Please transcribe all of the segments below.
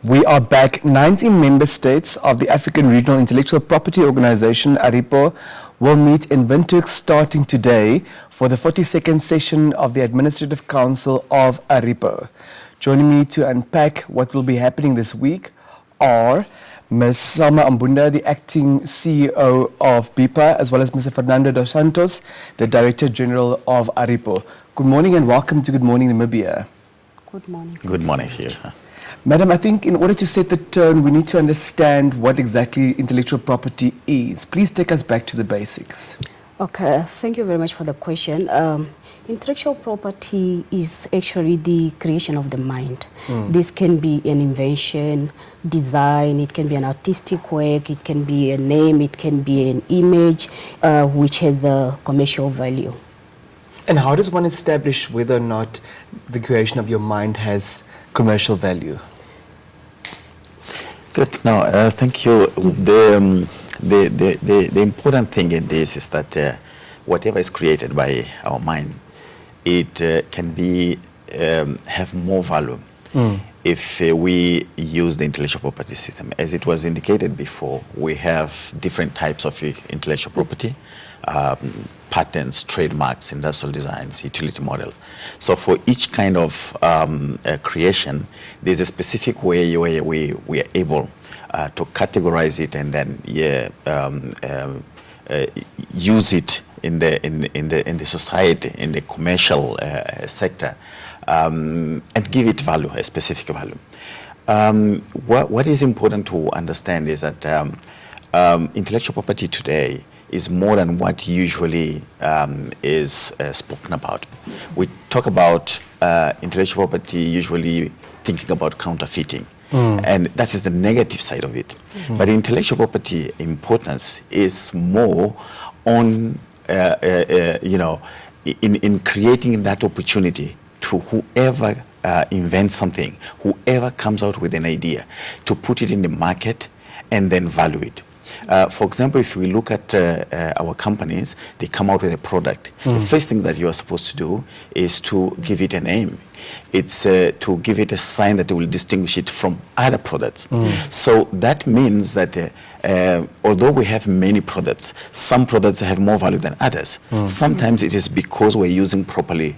We are back. 19 member states of the African Regional Intellectual Property Organization, ARIPO, will meet in Windhoek starting today for the 42nd session of the Administrative Council of ARIPO. Joining me to unpack what will be happening this week are Ms. Mbuna, the acting CEO of BIPA, as well as Mr. Fernando dos Santos, the Director General of ARIPO. Good morning and welcome to Good Morning Namibia. Good morning. Good morning here. Madam, I think in order to set the tone, we need to understand what exactly intellectual property is. Please take us back to the basics. Okay, thank you very much for the question. Intellectual property is actually the creation of the mind. This can be an invention, design, it can be an artistic work, it can be a name, it can be an image which has the commercial value. And how does one establish whether or not the creation of your mind has commercial value? Good. No, thank you. The important thing in this is that whatever is created by our mind, it can be have more value if we use the intellectual property system. As it was indicated before, we have different types of intellectual property. Patents, trademarks, industrial designs, utility models. So for each kind of creation, there's a specific way we are able to categorize it and then use it in the society, in the commercial sector, and give it value, a specific value. What is important to understand is that intellectual property today is more than what usually is spoken about. We talk about intellectual property usually thinking about counterfeiting, and that is the negative side of it. But intellectual property importance is more on, in creating that opportunity to whoever invents something, whoever comes out with an idea, to put it in the market and then value it. For example, if we look at our companies, they come out with a product. The first thing that you are supposed to do is to give it a name. It's to give it a sign that will distinguish it from other products. So that means that although we have many products, some products have more value than others. Sometimes it is because we're using properly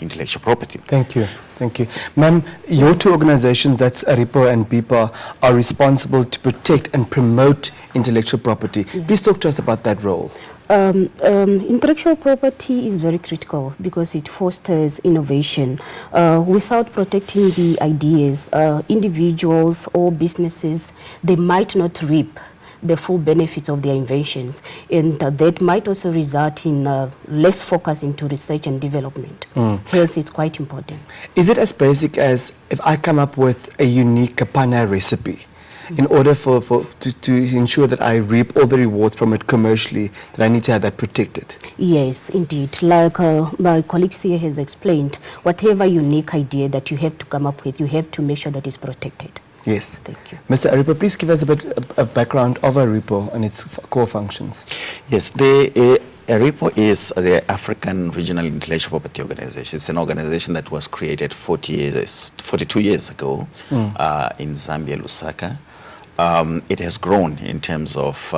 intellectual property. Thank you. Thank you. Ma'am, your two organizations, that's ARIPO and BIPA, are responsible to protect and promote intellectual property. Please talk to us about that role. Intellectual property is very critical because it fosters innovation. Without protecting the ideas, individuals or businesses, they might not reap the full benefits of their inventions, and that might also result in less focus into research and development. Hence, it's quite important. Is it as basic as if I come up with a unique kapana recipe, in order to ensure that I reap all the rewards from it commercially, that I need to have that protected? Yes, indeed. Like my colleague here has explained, whatever unique idea that you have to come up with, you have to make sure that it's protected. Yes. Thank you. Mr. ARIPO, please give us a bit of background of ARIPO and its core functions. Yes, the ARIPO is the African Regional Intellectual Property Organization. It's an organization that was created 42 years ago in Zambia, Lusaka. It has grown in terms of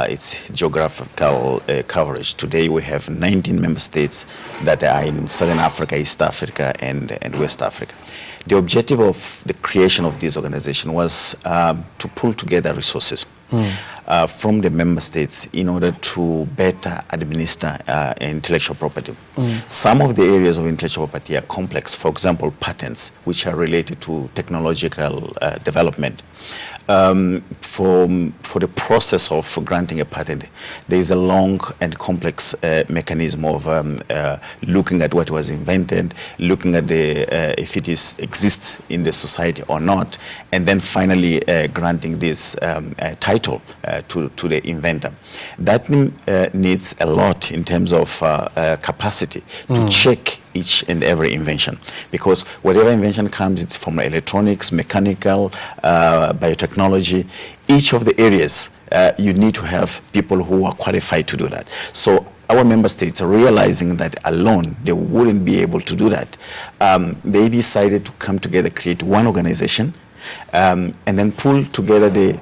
its geographical coverage. Today we have 19 member states that are in Southern Africa, East Africa, and West Africa. The objective of the creation of this organization was to pull together resources from the member states in order to better administer intellectual property. Some of the areas of intellectual property are complex. For example, patents, which are related to technological development. For the process of granting a patent, there is a long and complex mechanism of looking at what was invented, looking at if it exists in the society or not, and then finally granting this title to the inventor. That needs a lot in terms of capacity to check each and every invention, because whatever invention comes, it's from electronics, mechanical, biotechnology. Each of the areas, you need to have people who are qualified to do that. So our member states are realizing that alone they wouldn't be able to do that. They decided to come together, create one organization and then pull together the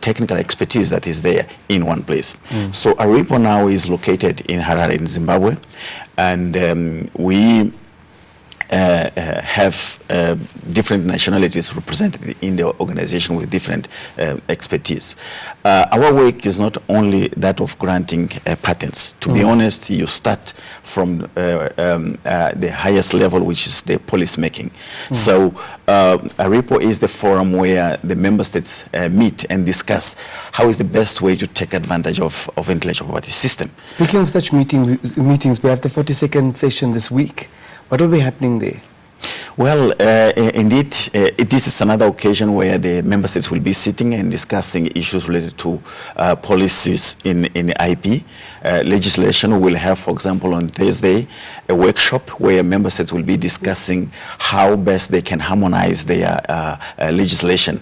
technical expertise that is there in one place. So ARIPO now is located in Harare in Zimbabwe, and we have different nationalities represented in the organization with different expertise. Our work is not only that of granting patents. To be honest, you start from the highest level, which is the policy making. So ARIPO is the forum where the member states meet and discuss how is the best way to take advantage of intellectual property system. Speaking of such meetings, we have the 42nd session this week. What will be happening there? Well, indeed, this is another occasion where the member states will be sitting and discussing issues related to policies in IP. Legislation will have, for example, on Thursday, a workshop where member states will be discussing how best they can harmonize their legislation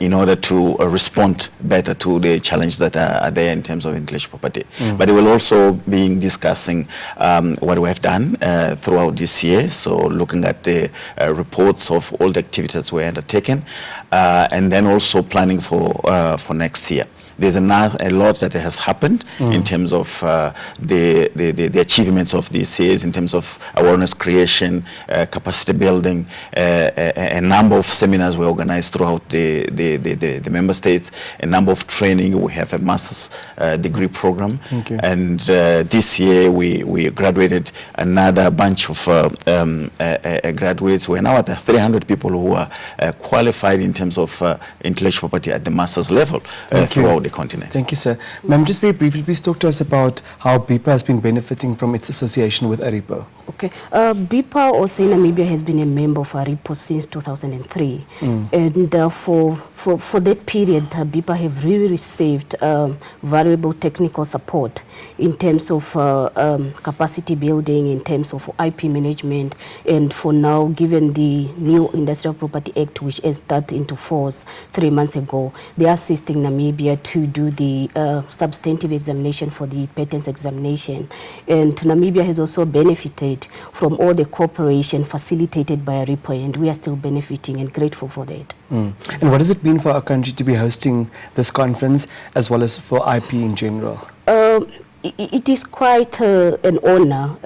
in order to respond better to the challenges that are there in terms of intellectual property. But they will also be discussing what we have done throughout this year, so looking at the reports of all the activities that were undertaken, and then also planning for next year. There's a lot that has happened in terms of the achievements of these years, in terms of awareness creation, capacity building. A number of seminars were organized throughout the member states, a number of training. We have a master's degree program. And this year we graduated another bunch of graduates. We're now at 300 people who are qualified in terms of intellectual property at the master's level throughout the continent. Thank you, sir. Ma'am, just very briefly, please talk to us about how BIPA has been benefiting from its association with ARIPO. Okay. BIPA, also in Namibia, has been a member of ARIPO since 2003. And for that period, BIPA have really received valuable technical support in terms of capacity building, in terms of IP management, and for now, given the new Industrial Property Act, which has started into force 3 months ago, they are assisting Namibia to do the substantive examination for the patents examination. And Namibia has also benefited from all the cooperation facilitated by ARIPO, and we are still benefiting and grateful for that. And what does it mean for our country to be hosting this conference as well as for IP in general? It is quite an honor.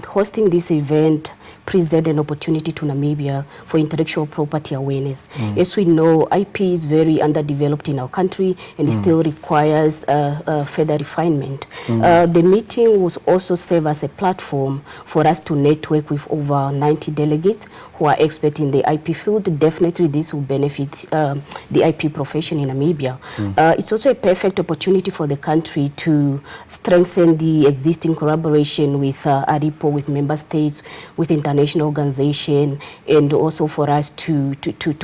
Hosting this event present an opportunity to Namibia for intellectual property awareness. As we know, IP is very underdeveloped in our country and it still requires further refinement. The meeting will also serve as a platform for us to network with over 90 delegates who are experts in the IP field. Definitely this will benefit the IP profession in Namibia. It's also a perfect opportunity for the country to strengthen the existing collaboration with ARIPO, with member states, with international organization, and also for us to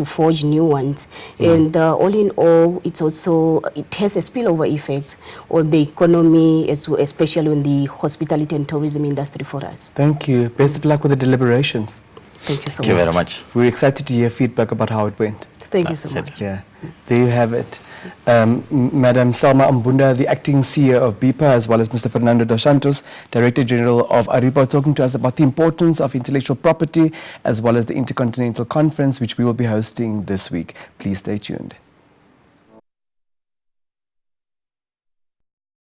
forge new ones. And all in all, it has a spillover effect on the economy, especially on the hospitality and tourism industry for us. Thank you. Best of luck with the deliberations. Thank you so much. Thank you very much. We're excited to hear feedback about how it went. Thank you so much. Yeah, there you have it. Madam Salma Mbuna, the acting CEO of BIPA, as well as Mr. Fernando dos Santos, Director General of ARIPO, talking to us about the importance of intellectual property as well as the Intercontinental Conference, which we will be hosting this week. Please stay tuned.